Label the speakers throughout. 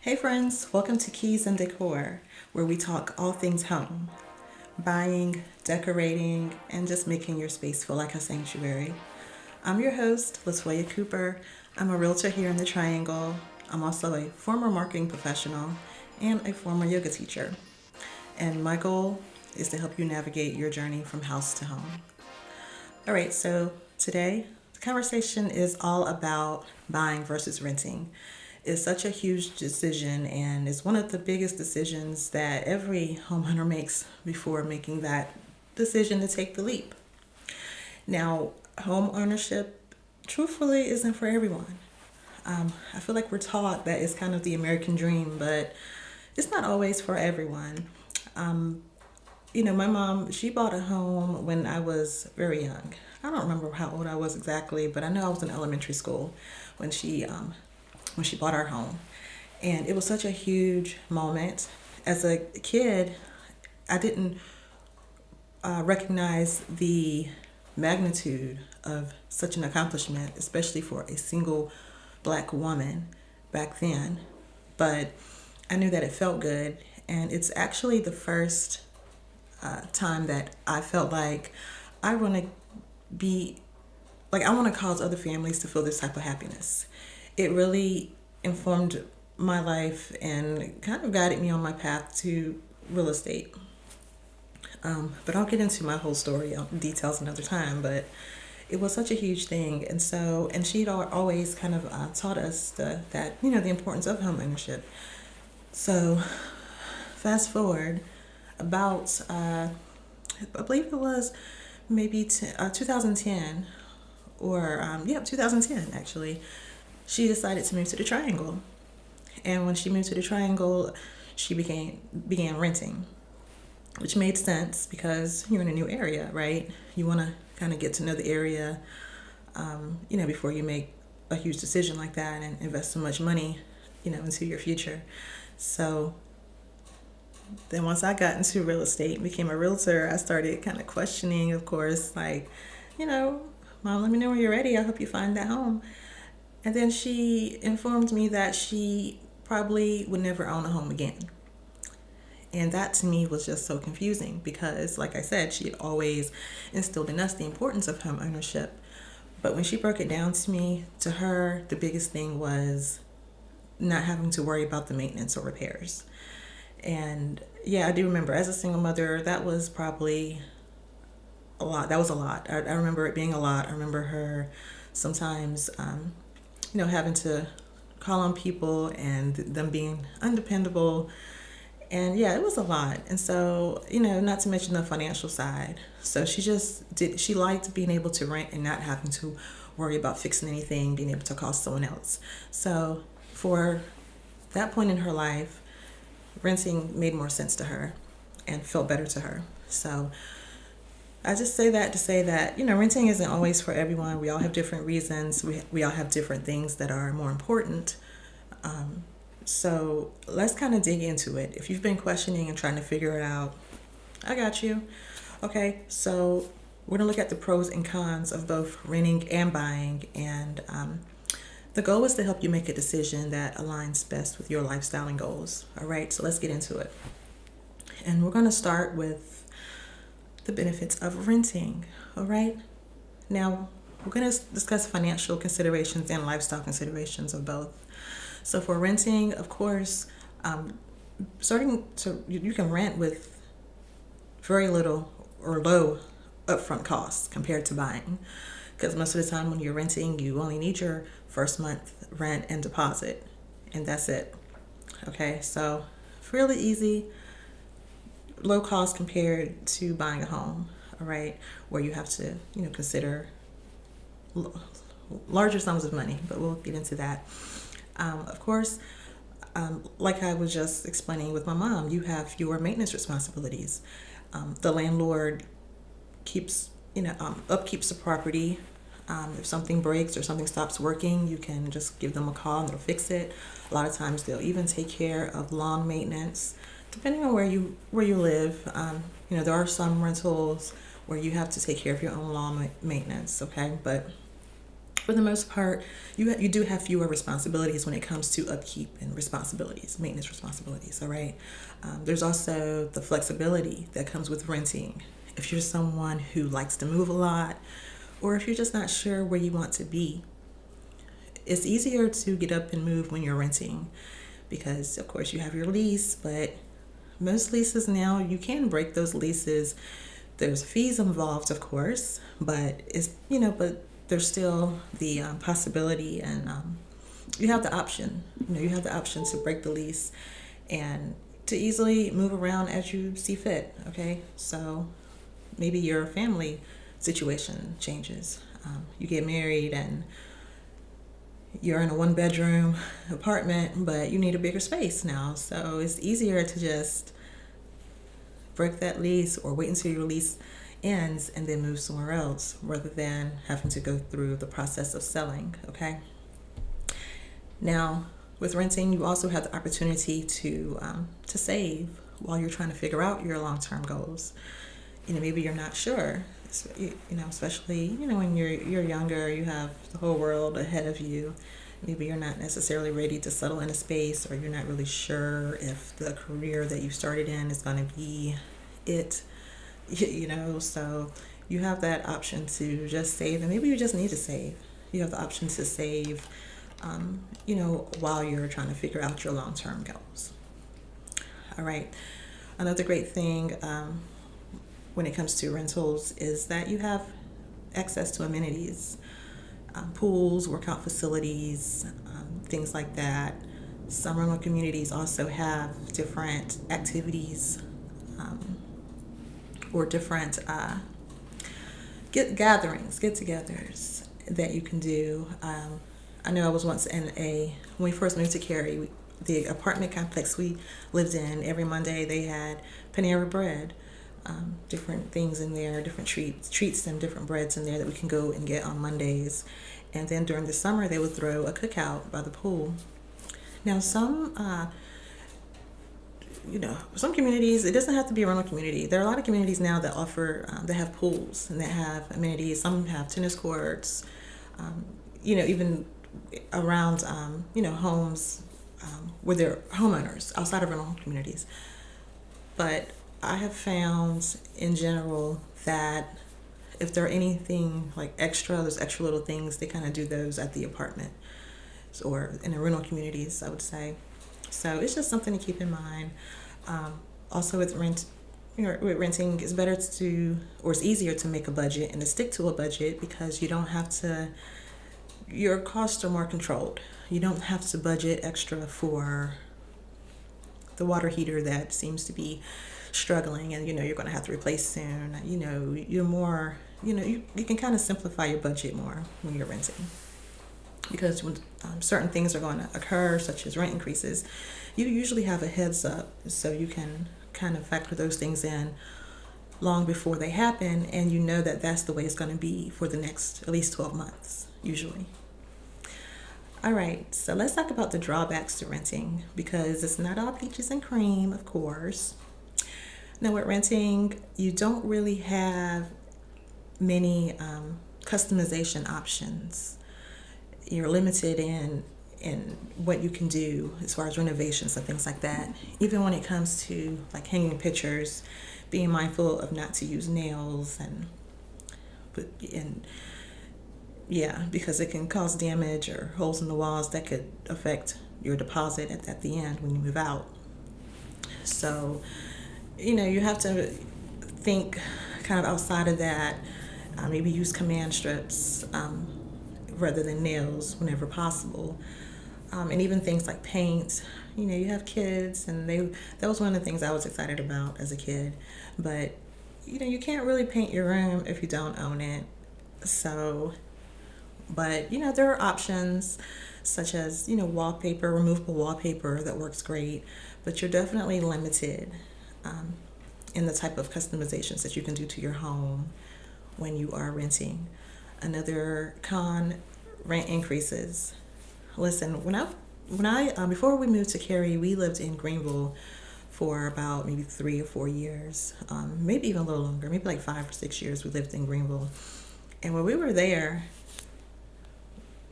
Speaker 1: Hey friends, welcome to Keys and Decor, where we talk all things home, buying, decorating, and just making your space feel like a sanctuary. I'm your host, Latoya Cooper. I'm a realtor here in the Triangle. I'm also a former marketing professional and a former yoga teacher. And my goal is to help you navigate your journey from house to home. All right, so today the conversation is all about buying versus renting. It's such a huge decision, and it's one of the biggest decisions that every homeowner makes before making that decision to take the leap. Now, home ownership truthfully isn't for everyone. I feel like we're taught that it's kind of the American dream, but it's not always for everyone. Um, my mom, she bought a home when I was very young. I don't remember how old I was exactly, but I know I was in elementary school when she bought our home. And it was such a huge moment. As a kid, I didn't recognize the magnitude of such an accomplishment, especially for a single black woman back then. But I knew that it felt good. And it's actually the first time that I felt like I want to be, I want to cause other families to feel this type of happiness. It really informed my life and kind of guided me on my path to real estate. But I'll get into my whole story details another time. But it was such a huge thing, and she'd always kind of taught us the importance of home ownership. So fast forward about I believe it was maybe 2010 or 2010 actually. She decided to move to the Triangle, and when she moved to the Triangle, she began renting, which made sense because you're in a new area, right? You want to kind of get to know the area, before you make a huge decision like that and invest so much money, into your future. So then once I got into real estate and became a realtor, I started kind of questioning, of course, Mom, let me know when you're ready. I'll help you find that home. And then she informed me that she probably would never own a home again. And that to me was just so confusing because, like I said, she had always instilled in us the importance of home ownership. But when she broke it down to me, to her, the biggest thing was not having to worry about the maintenance or repairs. And yeah, I do remember as a single mother, that was probably a lot. That was a lot. I remember it being a lot. I remember her sometimes, having to call on people and them being undependable. And yeah, it was a lot. And so, not to mention the financial side. So she liked being able to rent and not having to worry about fixing anything, being able to call someone else. So for that point in her life, renting made more sense to her and felt better to her. So I just say that to say that, renting isn't always for everyone. We all have different reasons. We all have different things that are more important. So let's kind of dig into it. If you've been questioning and trying to figure it out, I got you. Okay, so we're going to look at the pros and cons of both renting and buying. And the goal is to help you make a decision that aligns best with your lifestyle and goals. All right, so let's get into it. And we're going to start with the benefits of renting. All right, now we're going to discuss financial considerations and lifestyle considerations of both. So for renting, of course, you can rent with very little or low upfront costs compared to buying, because most of the time when you're renting, you only need your first month rent and deposit, and that's it. Okay, so really easy, low cost compared to buying a home. All right, where you have to consider larger sums of money, but we'll get into that. Of course, like I was just explaining with my mom, you have fewer maintenance responsibilities. The landlord upkeeps the property. If something breaks or something stops working, you can just give them a call and they'll fix it. A lot of times they'll even take care of lawn maintenance, depending on where you live. There are some rentals where you have to take care of your own lawn maintenance. Okay, but for the most part, you do have fewer responsibilities when it comes to upkeep and responsibilities, maintenance responsibilities, all right? There's also the flexibility that comes with renting. If you're someone who likes to move a lot, or if you're just not sure where you want to be, it's easier to get up and move when you're renting because, of course, you have your lease, but most leases now, you can break those leases. There's fees involved, of course, but but there's still the possibility, and you have the option. You have the option to break the lease and to easily move around as you see fit. Okay, so maybe your family situation changes. You get married and you're in a 1-bedroom apartment, but you need a bigger space now. So it's easier to just break that lease or wait until your lease ends and then move somewhere else rather than having to go through the process of selling. Okay. Now, with renting, you also have the opportunity to save while you're trying to figure out your long-term goals. Maybe you're not sure. Especially when you're younger, you have the whole world ahead of you. Maybe you're not necessarily ready to settle in a space, or you're not really sure if the career that you started in is going to be it. So you have that option to just save, and maybe you just need to save. You have the option to save, while you're trying to figure out your long-term goals. All right. Another great thing when it comes to rentals is that you have access to amenities, pools, workout facilities, things like that. Some rental communities also have different activities or different get-togethers that you can do. I know I was once when we first moved to Cary, the apartment complex we lived in, every Monday they had Panera Bread. Different things in there, different treats and different breads in there that we can go and get on Mondays. And then during the summer, they would throw a cookout by the pool. Now, some communities, it doesn't have to be a rental community. There are a lot of communities now that offer, that have pools and that have amenities. Some have tennis courts, even around, homes where they're homeowners outside of rental communities. But I have found in general that if there are anything like there's extra little things, they kind of do those at the apartment or in the rental communities, I would say. So it's just something to keep in mind. Also with renting, it's better it's easier to make a budget and to stick to a budget because you don't have to, your costs are more controlled. You don't have to budget extra for the water heater that seems to be struggling and you're going to have to replace soon. You're more, you can kind of simplify your budget more when you're renting, because when certain things are going to occur, such as rent increases, you usually have a heads up, so you can kind of factor those things in long before they happen, and that that's the way it's going to be for the next at least 12 months usually. All right, so let's talk about the drawbacks to renting, because it's not all peaches and cream, of course. Now, with renting, you don't really have many customization options. You're limited in what you can do as far as renovations and things like that. Even when it comes to like hanging pictures, being mindful of not to use nails because it can cause damage or holes in the walls that could affect your deposit at the end when you move out. So you have to think kind of outside of that. Maybe use command strips rather than nails whenever possible. And even things like paint. You have kids, and that was one of the things I was excited about as a kid. But, you can't really paint your room if you don't own it. So, but, there are options such as, wallpaper, removable wallpaper that works great. But you're definitely limited in the type of customizations that you can do to your home when you are renting. Another con, rent increases. Listen, when I before we moved to Cary, we lived in Greenville for about maybe 3 or 4 years, maybe even a little longer, maybe like 5 or 6 years we lived in Greenville. And when we were there,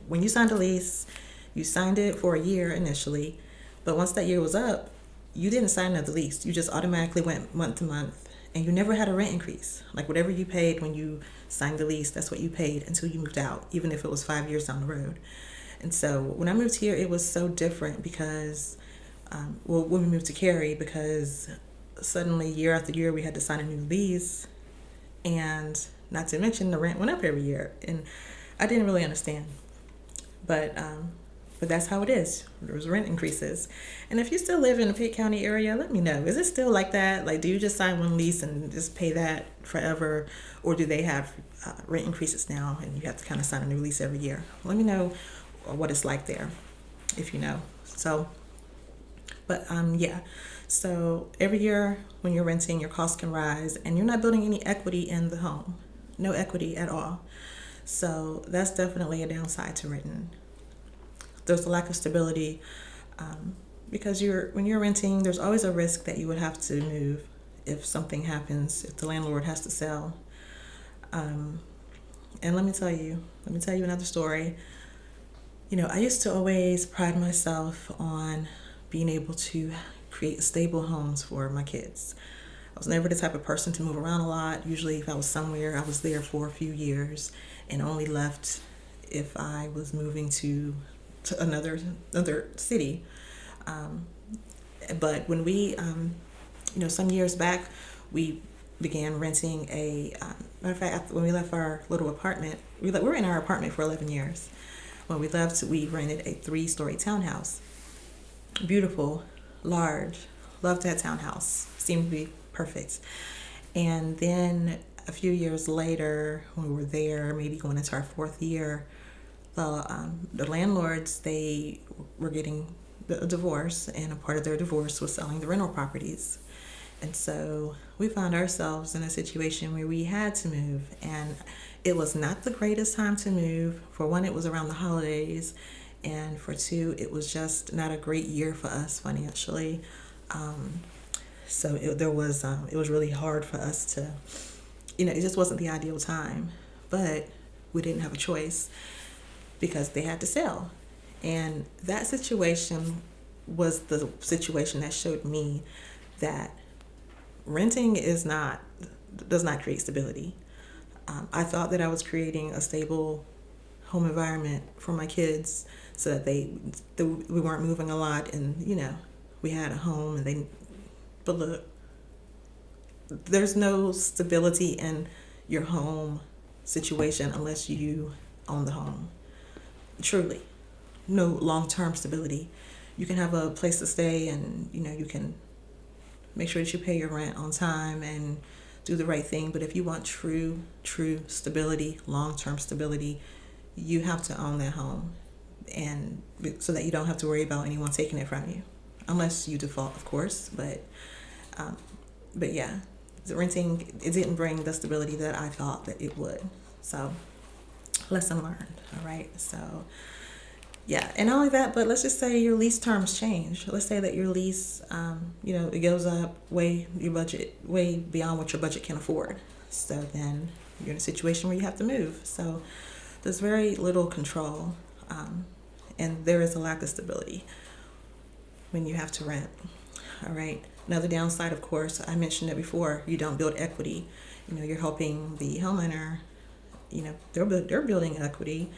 Speaker 1: when you signed a lease, you signed it for a year initially, but once that year was up, you didn't sign another lease. You just automatically went month to month, and you never had a rent increase. Like whatever you paid when you signed the lease, that's what you paid until you moved out, even if it was 5 years down the road. And so when I moved here, it was so different because, when we moved to Cary, because suddenly year after year we had to sign a new lease, and not to mention the rent went up every year, and I didn't really understand. But that's how it is. There's rent increases. And if you still live in the Pitt County area, let me know. Is it still like that? Like, do you just sign one lease and just pay that forever? Or do they have rent increases now and you have to kind of sign a new lease every year? Let me know what it's like there, if you know. So, but yeah. So every year when you're renting, your costs can rise and you're not building any equity in the home. No equity at all. So that's definitely a downside to renting. There's a lack of stability, because when you're renting, there's always a risk that you would have to move if something happens, if the landlord has to sell. And let me tell you another story. I used to always pride myself on being able to create stable homes for my kids. I was never the type of person to move around a lot. Usually if I was somewhere, I was there for a few years and only left if I was moving to another city. But when we, some years back, we began renting matter of fact, when we left our little apartment, we were in our apartment for 11 years. When we left, we rented a 3-story townhouse. Beautiful, large, loved that townhouse. Seemed to be perfect. And then a few years later, when we were there, maybe going into our 4th year, the landlords, they were getting a divorce, and a part of their divorce was selling the rental properties. And so we found ourselves in a situation where we had to move, and it was not the greatest time to move. For one, it was around the holidays, and for two, it was just not a great year for us financially. So it was really hard for us to, it just wasn't the ideal time, but we didn't have a choice because they had to sell. And that situation was the situation that showed me that renting does not create stability. I thought that I was creating a stable home environment for my kids so that we weren't moving a lot, and we had a home, but look, there's no stability in your home situation unless you own the home. Truly, no long-term stability. You can have a place to stay, and you can make sure that you pay your rent on time and do the right thing. But if you want true stability, long-term stability, you have to own that home, and so that you don't have to worry about anyone taking it from you, unless you default, of course. But yeah, the renting, it didn't bring the stability that I thought that it would. So lesson learned. All right. So yeah, and not only that, but let's just say your lease terms change. Let's say that your lease, it goes up way beyond what your budget can afford. So then you're in a situation where you have to move. So there's very little control, and there is a lack of stability when you have to rent. All right. Another downside, of course, I mentioned it before, you don't build equity. You're helping the homeowner. They're building equity.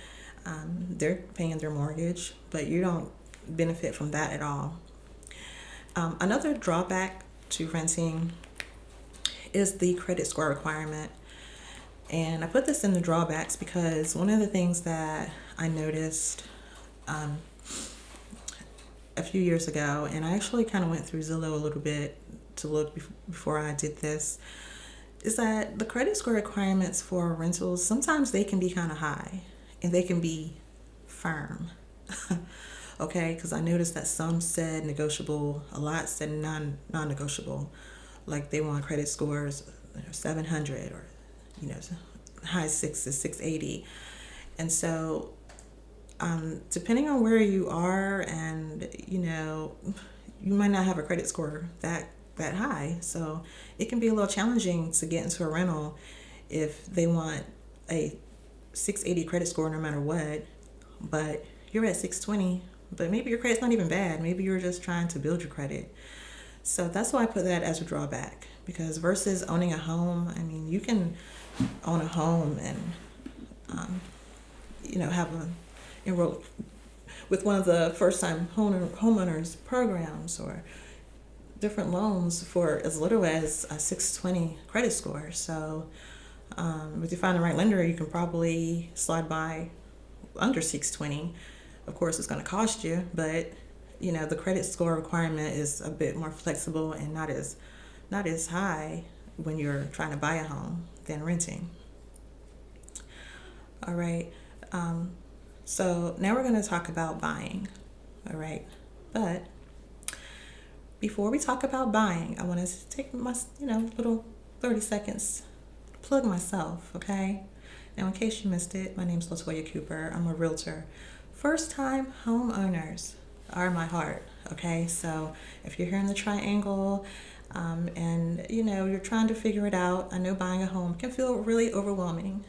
Speaker 1: They're paying their mortgage, but you don't benefit from that at all. Another drawback to renting is the credit score requirement. And I put this in the drawbacks because one of the things that I noticed a few years ago, and I actually kind of went through Zillow a little bit to look before I did this, is that the credit score requirements for rentals, sometimes they can be kind of high and they can be firm. Okay, because I noticed that some said negotiable, a lot said non-negotiable. Like they want credit scores 700 or high 6s, 680. And so depending on where you are, and you might not have a credit score that high, so it can be a little challenging to get into a rental if they want a 680 credit score no matter what, but you're at 620, but maybe your credit's not even bad. Maybe you're just trying to build your credit. So that's why I put that as a drawback, because versus owning a home, I mean, you can own a home and, um, have a enroll with one of the first time homeowners programs or different loans for as little as a 620 credit score. So if you find the right lender, you can probably slide by under 620. Of course, it's going to cost you, but the credit score requirement is a bit more flexible and not as high when you're trying to buy a home than renting. All right. So now we're going to talk about buying. All right. But before we talk about buying, I want to take my, little 30 seconds to plug myself, okay? Now, in case you missed it, my name's Latoya Cooper. I'm a realtor. First-time homeowners are my heart, okay? So if you're here in the triangle and, you're trying to figure it out, I know buying a home can feel really overwhelming.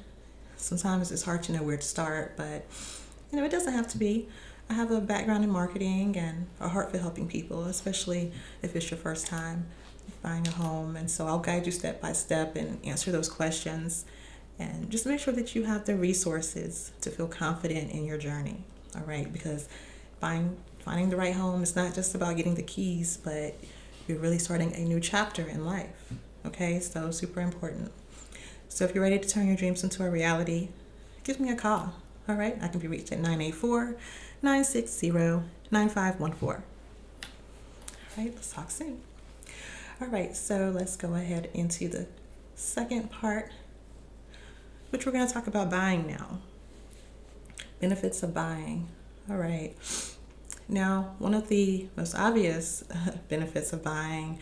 Speaker 1: Sometimes it's hard to know where to start, but, it doesn't have to be. I have a background in marketing and a heart for helping people, especially if it's your first time buying a home. And so I'll guide you step by step and answer those questions and just make sure that you have the resources to feel confident in your journey. All right, because finding the right home is not just about getting the keys, but you're really starting a new chapter in life. Okay, so super important. So if you're ready to turn your dreams into a reality, give me a call. All right, I can be reached at 984-960-9514. All right, let's talk soon. All right, so let's go ahead into the second part, which we're going to talk about buying now. Benefits of buying. All right. Now, one of the most obvious benefits of buying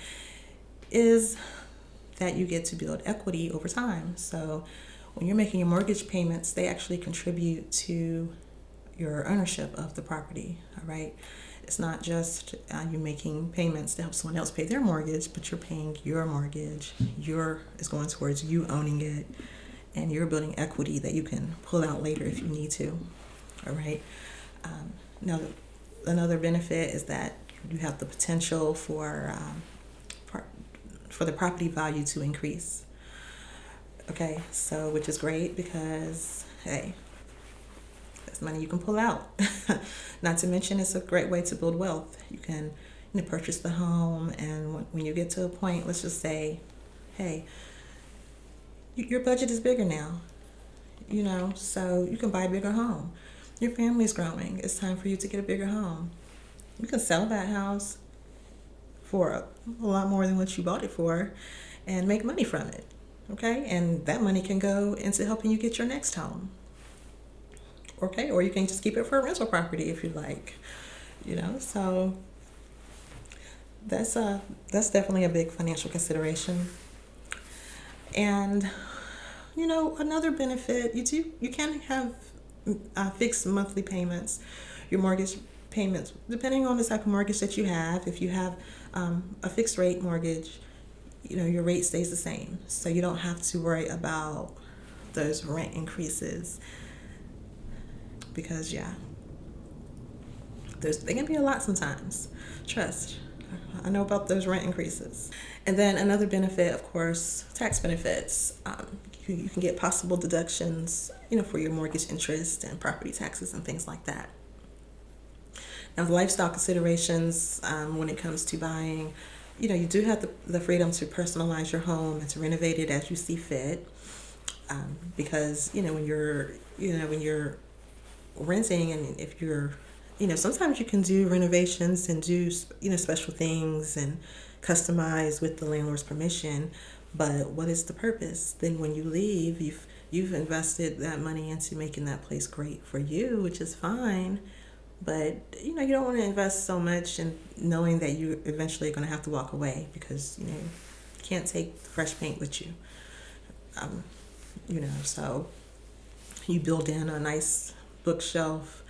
Speaker 1: is that you get to build equity over time. So when you're making your mortgage payments, they actually contribute to your ownership of the property. All right. It's not just you making payments to help someone else pay their mortgage, but you're paying your mortgage. It's going towards you owning it, and you're building equity that you can pull out later if you need to. All right. Now, another benefit is that you have the potential for the property value to increase. Okay, so which is great because, hey, that's money you can pull out. Not to mention, it's a great way to build wealth. You can purchase the home, and when you get to a point, let's just say, hey, your budget is bigger now, so you can buy a bigger home. Your family's growing. It's time for you to get a bigger home. You can sell that house for a lot more than what you bought it for and make money from it. Okay, and that money can go into helping you get your next home. Okay, or you can just keep it for a rental property if you like. So that's definitely a big financial consideration. And another benefit, you can have fixed monthly payments. Your mortgage payments, depending on the type of mortgage that you have. If you have a fixed rate mortgage, your rate stays the same, so you don't have to worry about those rent increases, because they can be a lot sometimes. Trust, I know about those rent increases. And then another benefit, of course, tax benefits. You can get possible deductions, for your mortgage interest and property taxes and things like that. Now, the lifestyle considerations when it comes to buying, you do have the freedom to personalize your home and to renovate it as you see fit. Because when you're renting, and if you're, sometimes you can do renovations and do special things and customize with the landlord's permission. But what is the purpose? Then when you leave, you've invested that money into making that place great for you, which is fine. But you don't want to invest so much in knowing that you're eventually going to have to walk away, because you can't take the fresh paint with you. So you build in a nice bookshelf.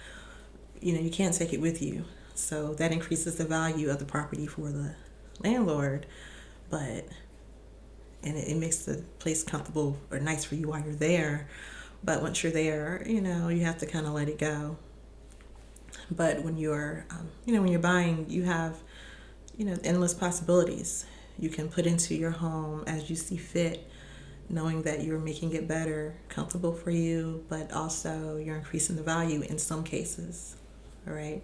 Speaker 1: You can't take it with you, so that increases the value of the property for the landlord. But it makes the place comfortable or nice for you while you're there. But once you're there, you have to kind of let it go. But when you're, when you're buying, you have, endless possibilities you can put into your home as you see fit, knowing that you're making it better, comfortable for you, but also you're increasing the value in some cases. All right.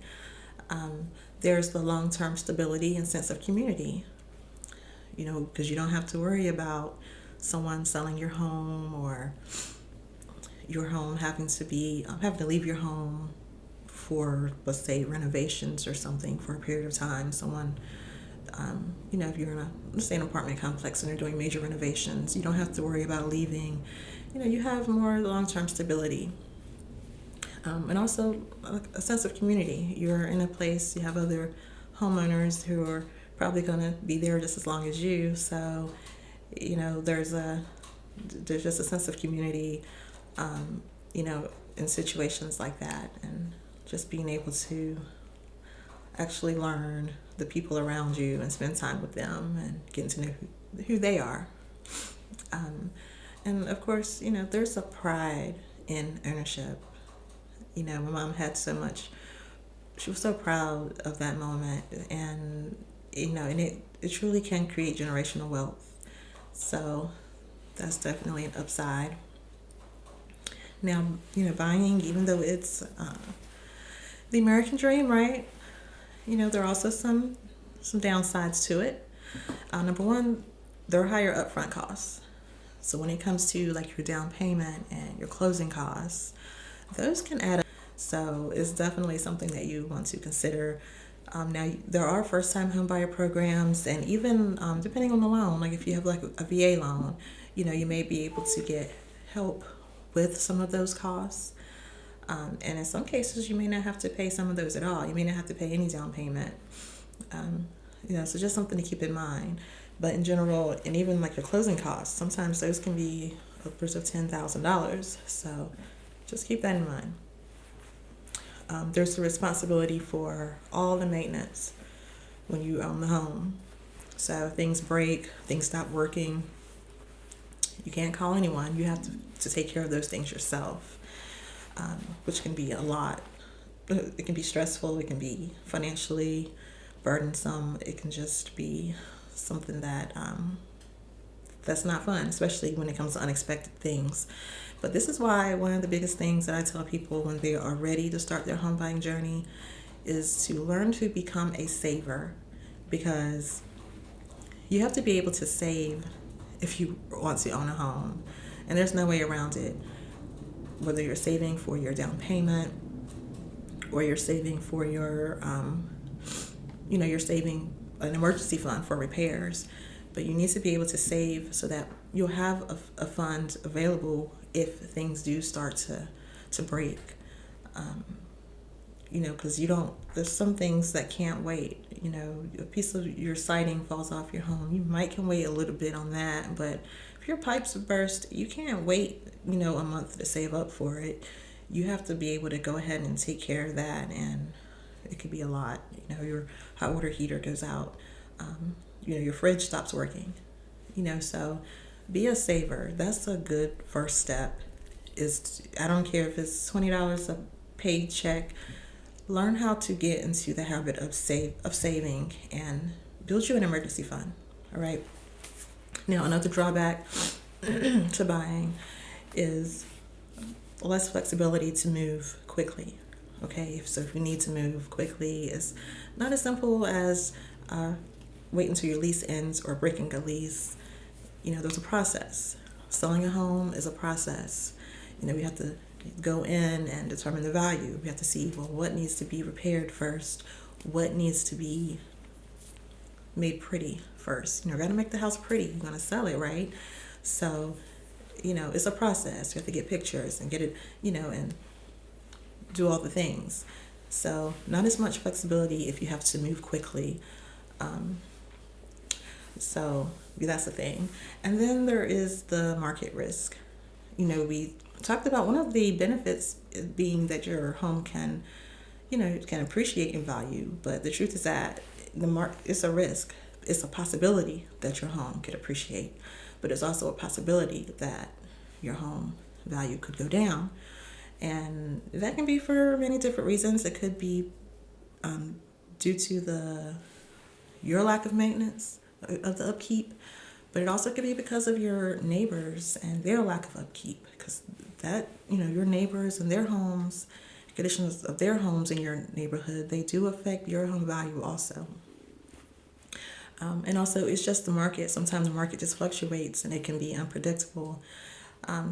Speaker 1: There's the long-term stability and sense of community, because you don't have to worry about someone selling your home, or your home having to leave your home for, let's say, renovations or something for a period of time. Someone, if you're in let's say, an apartment complex and they're doing major renovations, you don't have to worry about leaving. You have more long-term stability. And also a sense of community. You're in a place, you have other homeowners who are probably going to be there just as long as you. So, there's just a sense of community, in situations like that, and just being able to actually learn the people around you and spend time with them and getting to know who they are. And of course, there's a pride in ownership. My mom had she was so proud of that moment, and it truly can create generational wealth. So that's definitely an upside. Now, buying, even though it's the American dream, right? There are also some downsides to it. Number one, there are higher upfront costs. So when it comes to like your down payment and your closing costs, those can add up. So it's definitely something that you want to consider. Now, there are first-time homebuyer programs, and even depending on the loan, like if you have like a VA loan, you may be able to get help with some of those costs. And in some cases, you may not have to pay some of those at all. You may not have to pay any down payment. So just something to keep in mind. But in general, and even like your closing costs, sometimes those can be upwards of $10,000. So just keep that in mind. There's the responsibility for all the maintenance when you own the home. So if things break, things stop working, you can't call anyone. You have to take care of those things yourself, which can be a lot. It can be stressful. It can be financially burdensome. It can just be something that's not fun, especially when it comes to unexpected things. But this is why one of the biggest things that I tell people when they are ready to start their home buying journey is to learn to become a saver, because you have to be able to save if you want to own a home, and there's no way around it. Whether you're saving for your down payment, or you're saving for your, you're saving an emergency fund for repairs, but you need to be able to save so that you'll have a fund available if things do start to break. Because there's some things that can't wait. A piece of your siding falls off your home. You can wait a little bit on that, but if your pipes burst, you can't wait, a month to save up for it. You have to be able to go ahead and take care of that, and it could be a lot. Your hot water heater goes out. Your fridge stops working. So be a saver. That's a good first step. I don't care if it's $20 a paycheck. Learn how to get into the habit of saving and build you an emergency fund. All right. Now, another drawback to buying is less flexibility to move quickly. Okay, so if you need to move quickly, it's not as simple as wait until your lease ends or breaking a lease. There's a process. Selling a home is a process. We have to go in and determine the value. We have to see, well, what needs to be repaired first? What needs to be made pretty first? We're going to make the house pretty. You're going to sell it, right? So, it's a process. You have to get pictures and get it, and do all the things. So not as much flexibility if you have to move quickly. So that's the thing. And then there is the market risk. We talked about one of the benefits being that your home can appreciate in value. But the truth is that it's a risk. It's a possibility that your home could appreciate, but it's also a possibility that your home value could go down. And that can be for many different reasons. It could be due to your lack of maintenance of the upkeep, but it also could be because of your neighbors and their lack of upkeep, because that, your neighbors and their homes, conditions of their homes in your neighborhood, they do affect your home value also. And also, it's just the market. Sometimes the market just fluctuates and it can be unpredictable.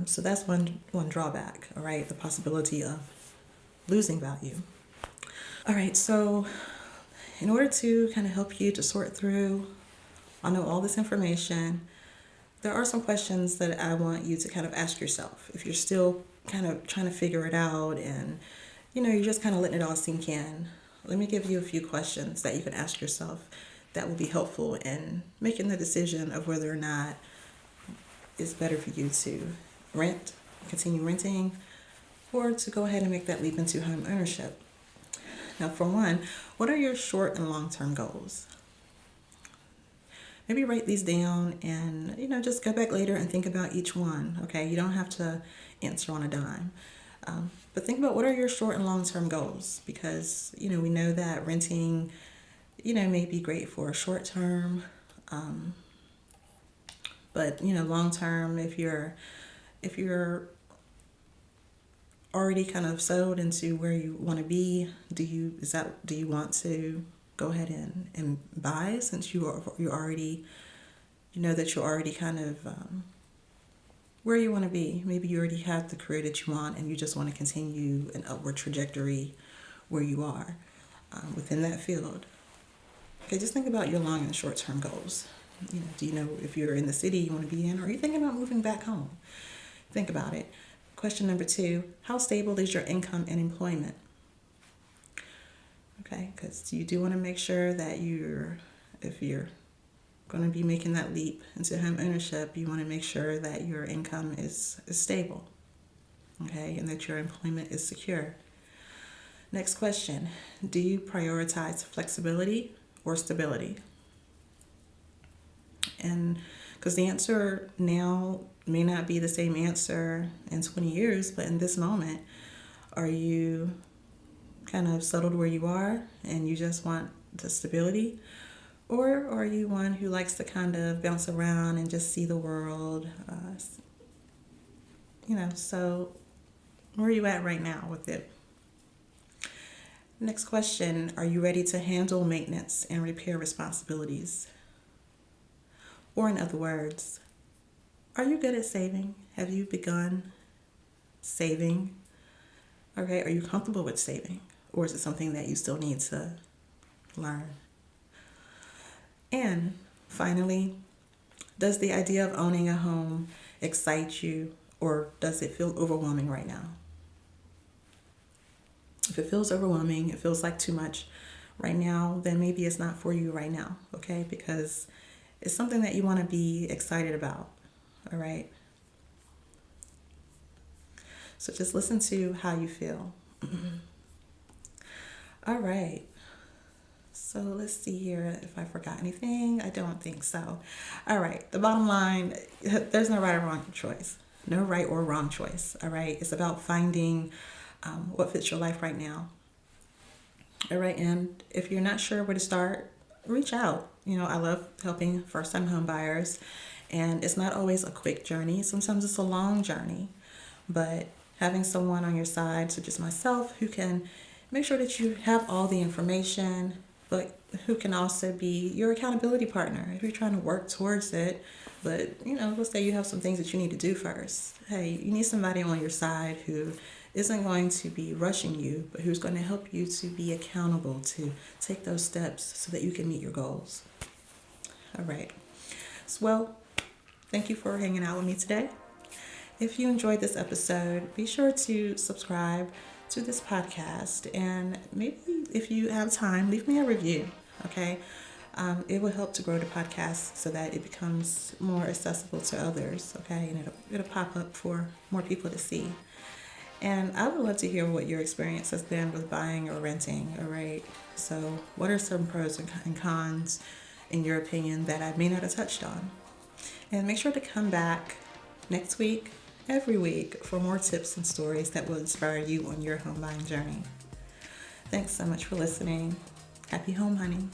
Speaker 1: So that's one drawback, all right, the possibility of losing value. All right, so in order to kind of help you to sort through, I know all this information, there are some questions that I want you to kind of ask yourself. If you're still kind of trying to figure it out and, you're just kind of letting it all sink in, let me give you a few questions that you can ask yourself that will be helpful in making the decision of whether or not it's better for you to continue renting, or to go ahead and make that leap into home ownership. Now, for one, what are your short and long-term goals? Maybe write these down and, just go back later and think about each one, okay? You don't have to answer on a dime. But think about what are your short and long-term goals, because, we know that renting, may be great for a short term, but, long term, if you're already kind of settled into where you want to be, do you want to go ahead and buy, since you already, that you're already kind of where you want to be? Maybe you already have the career that you want and you just want to continue an upward trajectory where you are within that field. Okay, just think about your long and short term goals. Do you know if you're in the city you want to be in, or are you thinking about moving back home? Think about it. Question number 2, how stable is your income and employment? Okay, because you do want to make sure that if you're going to be making that leap into home ownership, you want to make sure that your income is stable, okay, and that your employment is secure. Next question, do you prioritize flexibility or stability? And because the answer now may not be the same answer in 20 years, but in this moment, are you kind of settled where you are and you just want the stability? Or are you one who likes to kind of bounce around and just see the world? So where are you at right now with it? Next question, are you ready to handle maintenance and repair responsibilities? Or in other words, are you good at saving? Have you begun saving? Okay, are you comfortable with saving? Or is it something that you still need to learn? And finally, does the idea of owning a home excite you, or does it feel overwhelming right now? If it feels overwhelming, it feels like too much right now, then maybe it's not for you right now, okay? Because it's something that you want to be excited about, all right? So just listen to how you feel. All right. So let's see here if I forgot anything. I don't think so. All right. The bottom line, there's no right or wrong choice. No right or wrong choice, all right? It's about finding what fits your life right now. All right, and if you're not sure where to start, reach out. I love helping first-time home buyers, and it's not always a quick journey. Sometimes it's a long journey, but having someone on your side, such as myself, who can make sure that you have all the information, but who can also be your accountability partner if you're trying to work towards it. But, let's say you have some things that you need to do first. Hey, you need somebody on your side who isn't going to be rushing you, but who's going to help you to be accountable, to take those steps so that you can meet your goals. All right. Well, thank you for hanging out with me today. If you enjoyed this episode, be sure to subscribe to this podcast, and maybe if you have time, leave me a review, okay? It will help to grow the podcast so that it becomes more accessible to others, okay? And it'll pop up for more people to see. And I would love to hear what your experience has been with buying or renting, all right? So what are some pros and cons, in your opinion, that I may not have touched on? And make sure to come back next week every week for more tips and stories that will inspire you on your home buying journey. Thanks so much for listening. Happy home hunting.